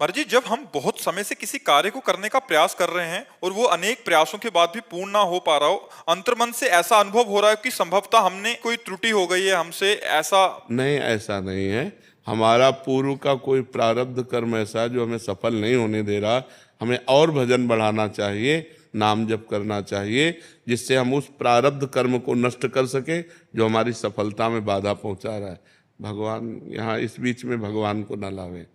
महाराज जी, जब हम बहुत समय से किसी कार्य को करने का प्रयास कर रहे हैं और वो अनेक प्रयासों के बाद भी पूर्ण ना हो पा रहा हो, अंतर्मन से ऐसा अनुभव हो रहा है कि संभवतः हमने कोई त्रुटि हो गई है हमसे, ऐसा? नहीं, ऐसा नहीं है। हमारा पूर्व का कोई प्रारब्ध कर्म ऐसा है जो हमें सफल नहीं होने दे रहा। हमें और भजन बढ़ाना चाहिए, नाम जप करना चाहिए, जिससे हम उस प्रारब्ध कर्म को नष्ट कर सके जो हमारी सफलता में बाधा पहुंचा रहा है। भगवान यहाँ इस बीच में भगवान को न लावे।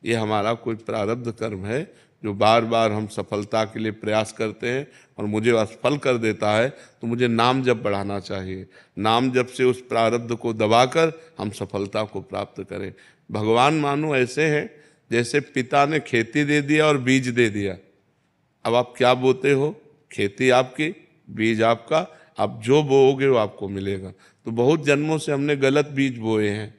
ये हमारा कोई प्रारब्ध कर्म है जो बार बार हम सफलता के लिए प्रयास करते हैं और मुझे असफल कर देता है, तो मुझे नाम जप बढ़ाना चाहिए। नाम जप से उस प्रारब्ध को दबाकर हम सफलता को प्राप्त करें। भगवान मानो ऐसे हैं जैसे पिता ने खेती दे दिया और बीज दे दिया। अब आप क्या बोते हो? खेती आपकी, बीज आपका। आप जो बोओगे वो आपको मिलेगा। तो बहुत जन्मों से हमने गलत बीज बोए हैं,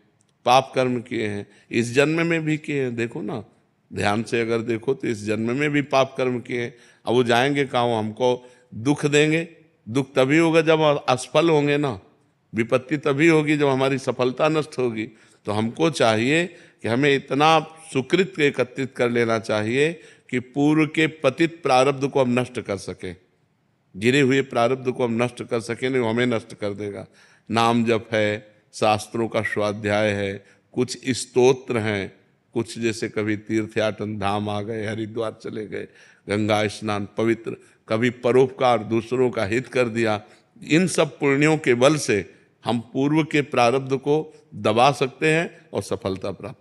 पाप कर्म किए हैं, इस जन्म में भी किए हैं। देखो ना, ध्यान से अगर देखो तो इस जन्म में भी पाप कर्म किए हैं। अब वो जाएंगे कहाँ? वो हमको दुख देंगे। दुख तभी होगा जब असफल होंगे ना। विपत्ति तभी होगी जब हमारी सफलता नष्ट होगी। तो हमको चाहिए कि हमें इतना सुकृत एकत्रित कर लेना चाहिए कि पूर्व के पतित प्रारब्ध को हम नष्ट कर सकें, गिरे हुए प्रारब्ध को हम नष्ट कर सकें। नहीं, वो हमें नष्ट कर देगा। नाम जप है, शास्त्रों का स्वाध्याय है, कुछ स्तोत्र हैं, कुछ जैसे कभी तीर्थयाटन धाम आ गए, हरिद्वार चले गए, गंगा स्नान पवित्र, कभी परोपकार, दूसरों का हित कर दिया। इन सब पुण्यों के बल से हम पूर्व के प्रारब्ध को दबा सकते हैं और सफलता प्राप्त